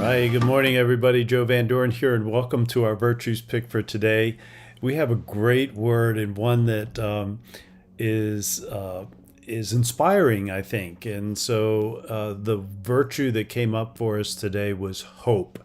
Hi, good morning, everybody. Joe Van Doren here, and welcome to our Virtues Pick for today. We have a great word and one that is inspiring, I think. And so the virtue that came up for us today was hope.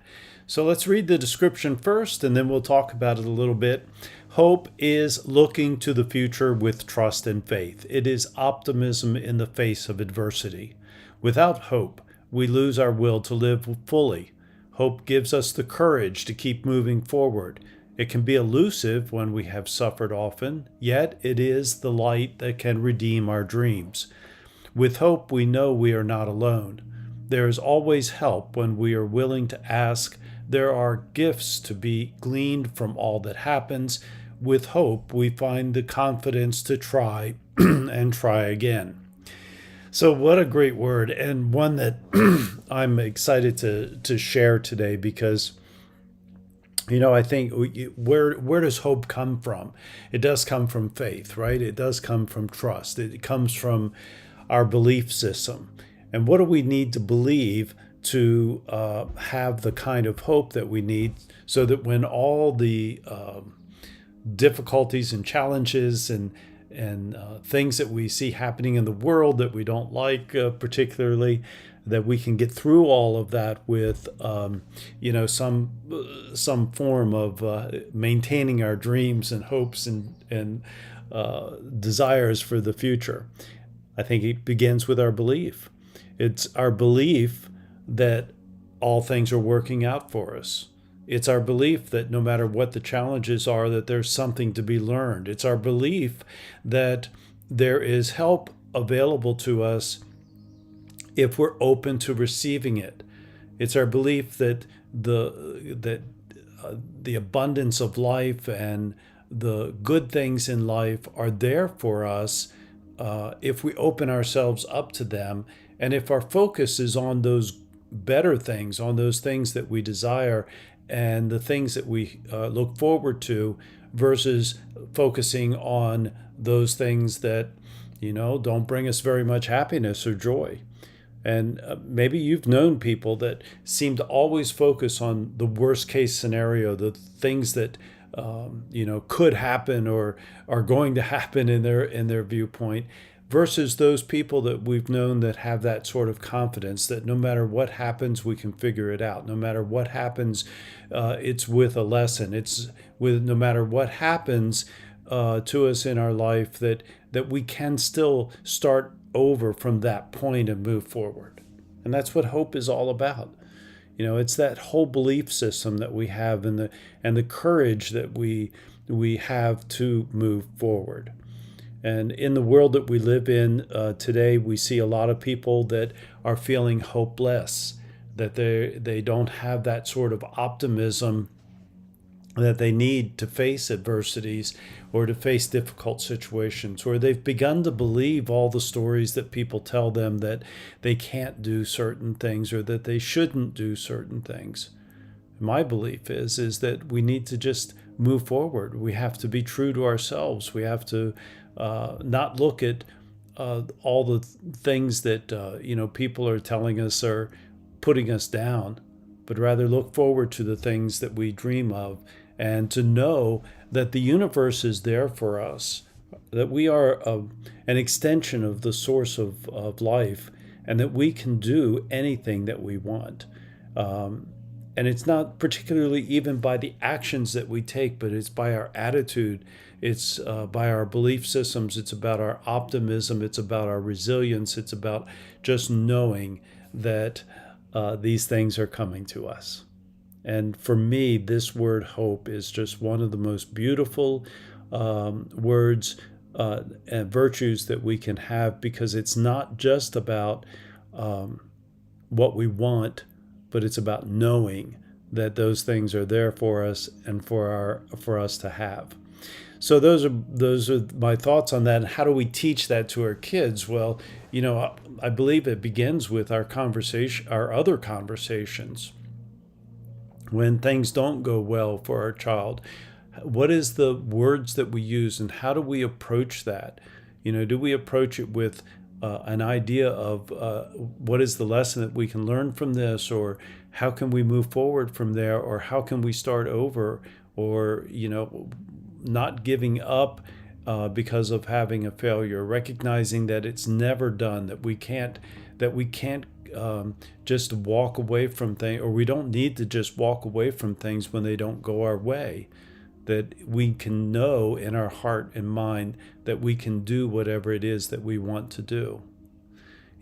So let's read the description first, and then we'll talk about it a little bit. Hope is looking to the future with trust and faith. It is optimism in the face of adversity. Without hope, we lose our will to live fully. Hope gives us the courage to keep moving forward. It can be elusive when we have suffered often, yet it is the light that can redeem our dreams. With hope, we know we are not alone. There is always help when we are willing to ask. There are gifts to be gleaned from all that happens. With hope, we find the confidence to try and try again. So what a great word, and one that I'm excited to share today because, I think where does hope come from? It does come from faith, right? It does come from trust. It comes from our belief system. And what do we need to believe to have the kind of hope that we need so that when all the difficulties and challenges and things that we see happening in the world that we don't like particularly, that we can get through all of that with some form of maintaining our dreams and hopes and desires for the future. I think it begins with our belief. It's our belief that all things are working out for us. It's our belief that no matter what the challenges are, that there's something to be learned. It's our belief that there is help available to us if we're open to receiving it. It's our belief that the abundance of life and the good things in life are there for us if we open ourselves up to them, and if our focus is on those better things, on those things that we desire and the things that we look forward to, versus focusing on those things that, don't bring us very much happiness or joy. And maybe you've known people that seem to always focus on the worst case scenario, the things that could happen or are going to happen in their viewpoint, versus those people that we've known that have that sort of confidence that no matter what happens, we can figure it out. No matter what happens, it's with a lesson. It's with no matter what happens to us in our life, that we can still start over from that point and move forward. And that's what hope is all about. It's that whole belief system that we have and the courage that we have to move forward. And in the world that we live in today, we see a lot of people that are feeling hopeless, that they don't have that sort of optimism that they need to face adversities or to face difficult situations, or they've begun to believe all the stories that people tell them that they can't do certain things or that they shouldn't do certain things. My belief is that we need to just move forward. We have to be true to ourselves. We have to not look at all the things that people are telling us are putting us down, but rather look forward to the things that we dream of, and to know that the universe is there for us, that we are an extension of the source of life, and that we can do anything that we want. And it's not particularly even by the actions that we take, but it's by our attitude. It's by our belief systems. It's about our optimism. It's about our resilience. It's about just knowing that these things are coming to us. And for me, this word hope is just one of the most beautiful words and virtues that we can have, because it's not just about what we want, but it's about knowing that those things are there for us and for us to have. So those are my thoughts on that. And how do we teach that to our kids? Well, I believe it begins with our other conversations. When things don't go well for our child, what is the words that we use, and how do we approach that? Do we approach it with an idea of what is the lesson that we can learn from this, or how can we move forward from there, or how can we start over, or not giving up because of having a failure, recognizing that it's never done, that we can't just walk away from things, or we don't need to just walk away from things when they don't go our way, that we can know in our heart and mind that we can do whatever it is that we want to do.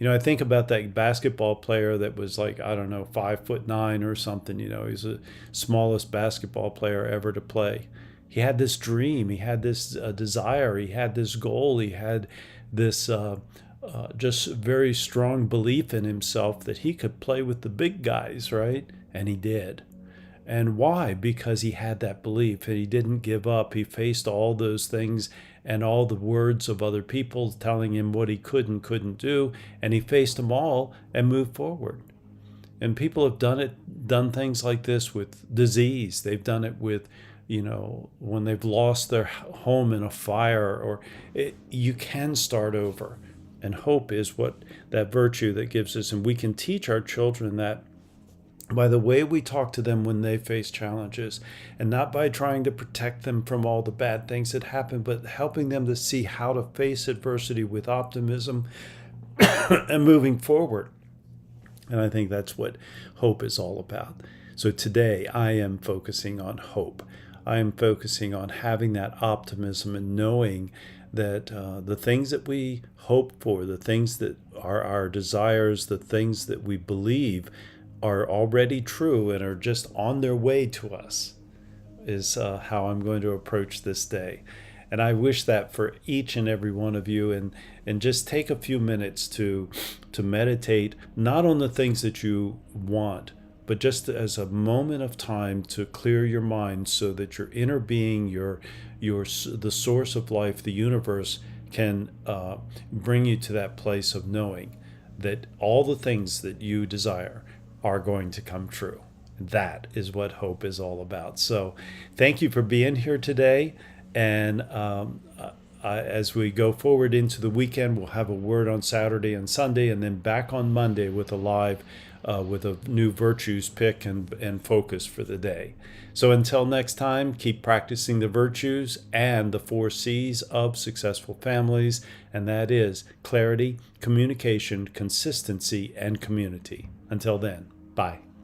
I think about that basketball player that was like, I don't know, 5'9" or something. He's the smallest basketball player ever to play. He had this dream, he had this desire, he had this goal, he had this just very strong belief in himself that he could play with the big guys, right? And he did. And why? Because he had that belief and he didn't give up. He faced all those things and all the words of other people telling him what he could and couldn't do, and he faced them all and moved forward. And people have done things like this with disease. They've done it with, when they've lost their home in a fire, or you can start over. And hope is what that virtue that gives us. And we can teach our children that by the way we talk to them when they face challenges, and not by trying to protect them from all the bad things that happen, but helping them to see how to face adversity with optimism and moving forward. And I think that's what hope is all about. So today I am focusing on hope. I am focusing on having that optimism and knowing that the things that we hope for, the things that are our desires, the things that we believe are already true and are just on their way to us, is how I'm going to approach this day. And I wish that for each and every one of you, and just take a few minutes to meditate, not on the things that you want, but just as a moment of time to clear your mind so that your inner being, the source of life, the universe, can bring you to that place of knowing that all the things that you desire are going to come true. That is what hope is all about. So thank you for being here today. And as we go forward into the weekend, we'll have a word on Saturday and Sunday, and then back on Monday with a live, with a new virtues pick and focus for the day. So until next time, keep practicing the virtues and the 4 C's of successful families, and that is clarity, communication, consistency, and community. Until then, bye.